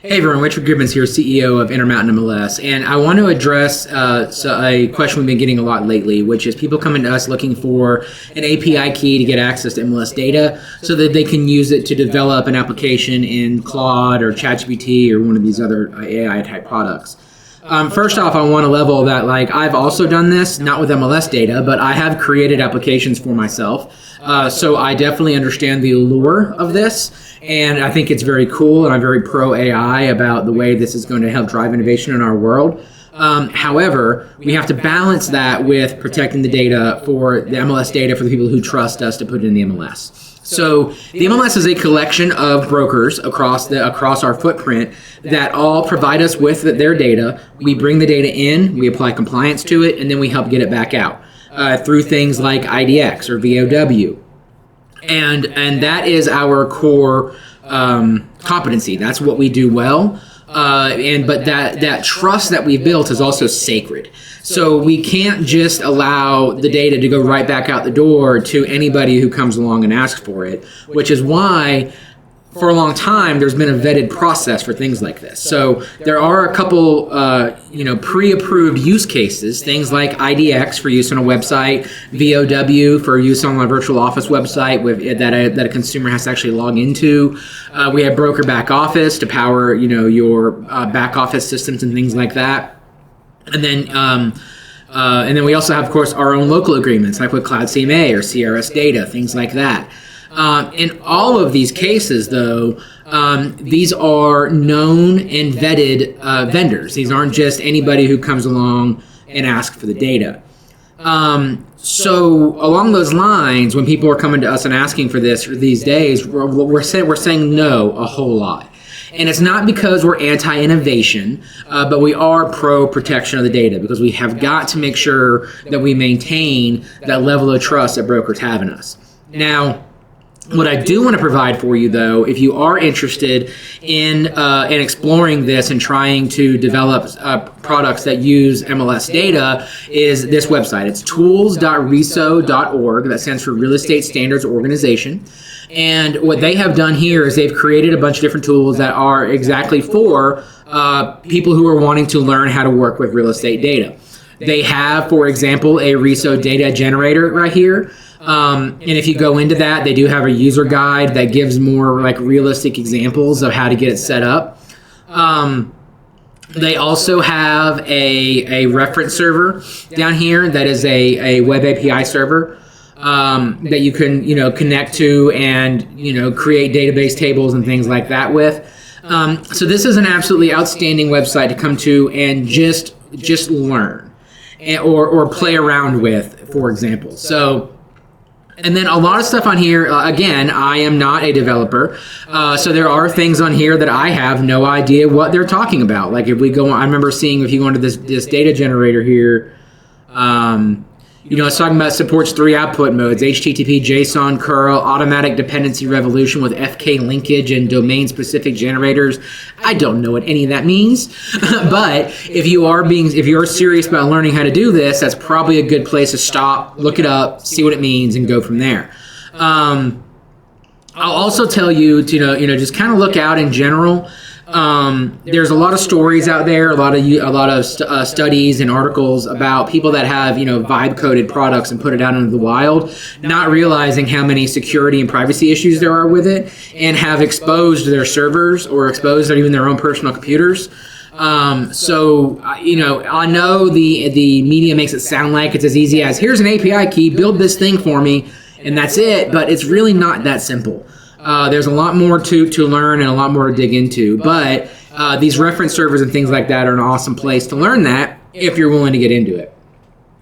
Hey everyone, Richard Gibbons here, CEO of Intermountain MLS, and I want to address a question we've been getting a lot lately, which is people coming to us looking for an API key to get access to MLS data so that they can use it to develop an application in Claude or ChatGPT or one of these other AI type products. First off, I want to level that I've also done this, not with MLS data, but I have created applications for myself. So I definitely understand the allure of this, and I think it's very cool, and I'm very pro AI about the way this is going to help drive innovation in our world. However, we have to balance that with protecting the data for the MLS data for the people who trust us to put it in the MLS. So the MLS is a collection of brokers across our footprint that all provide us with their data. We bring the data in, we apply compliance to it, and then we help get it back out through things like IDX or VOW. And that is our core competency. That's what we do well. But that trust that we've built is also sacred. So we can't just allow the data to go right back out the door to anybody who comes along and asks for it, which is why for a long time there's been a vetted process for things like this. So there are a couple pre-approved use cases, things like IDX for use on a website, VOW for use on a virtual office website that a consumer has to actually log into. We have broker back office to power your back office systems and things like that. And then we also have, of course, our own local agreements, like with Cloud CMA or CRS Data, things like that. In all of these cases, though, these are known and vetted vendors. These aren't just anybody who comes along and asks for the data. So along those lines, when people are coming to us and asking for this these days, we're saying no a whole lot. And it's not because we're anti-innovation, but we are pro-protection of the data because we have got to make sure that we maintain that level of trust that brokers have in us. Now, what I do want to provide for you, though, if you are interested in exploring this and trying to develop products that use MLS data, is this website. It's tools.reso.org. That stands for Real Estate Standards Organization. And what they have done here is they've created a bunch of different tools that are exactly for people who are wanting to learn how to work with real estate data. They have, for example, a RESO data generator right here. And if you go into that, they do have a user guide that gives more realistic examples of how to get it set up. They also have a reference server down here that is a web API server that you can connect to and create database tables and things like that with. So this is an absolutely outstanding website to come to and just learn or play around with, for example. And then a lot of stuff on here, again, I am not a developer, so there are things on here that I have no idea what they're talking about. Like if we go on, I remember seeing if you go into this data generator here, it's talking about supports 3 output modes: HTTP, JSON, curl, automatic dependency resolution with FK linkage, and domain-specific generators. I don't know what any of that means, but if you're serious about learning how to do this, that's probably a good place to stop, look it up, see what it means, and go from there. I'll also tell you to just kind of look out in general. There's a lot of stories out there, a lot of studies and articles about people that have vibe coded products and put it out into the wild, not realizing how many security and privacy issues there are with it, and have exposed their servers or exposed even their own personal computers. I know the media makes it sound like it's as easy as here's an API key, build this thing for me, and that's it. But it's really not that simple. There's a lot more to learn and a lot more to dig into, but these reference servers and things like that are an awesome place to learn that if you're willing to get into it.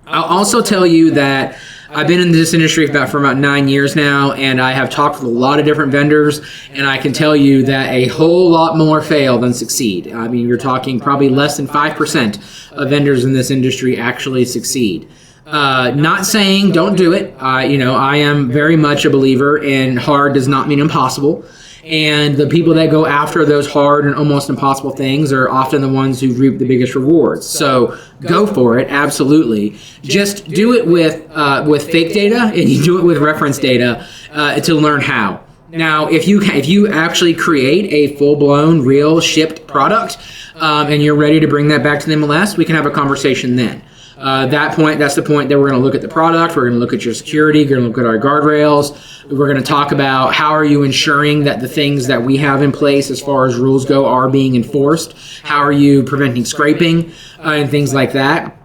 I'll also tell you that I've been in this industry for about 9 years now, and I have talked with a lot of different vendors, and I can tell you that a whole lot more fail than succeed. I mean, you're talking probably less than 5% of vendors in this industry actually succeed. Not saying don't do it. I am very much a believer in hard does not mean impossible. And the people that go after those hard and almost impossible things are often the ones who reap the biggest rewards. So go for it, absolutely. Just do it with fake data, and you do it with reference data to learn how. Now, if you actually create a full-blown, real shipped product, and you're ready to bring that back to the MLS, we can have a conversation then. That's the point that we're going to look at the product. We're going to look at your security. We're going to look at our guardrails. We're going to talk about how are you ensuring that the things that we have in place as far as rules go are being enforced. How are you preventing scraping and things like that.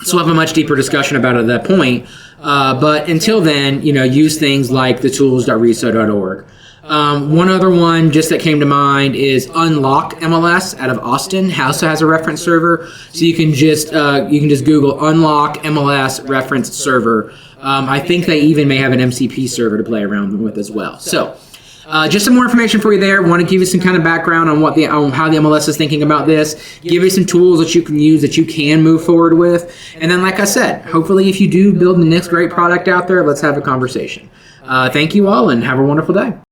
So we'll have a much deeper discussion about it at that point. But until then, use things like the tools.reso.org. One other one just that came to mind is Unlock MLS out of Austin. Also has a reference server, so you can just Google Unlock MLS reference server. I think they even may have an MCP server to play around with as well. So. Just some more information for you there. Want to give you some kind of background on how the MLS is thinking about this. Give you some tools that you can use that you can move forward with. And then, like I said, hopefully if you do build the next great product out there, let's have a conversation. Thank you all and have a wonderful day.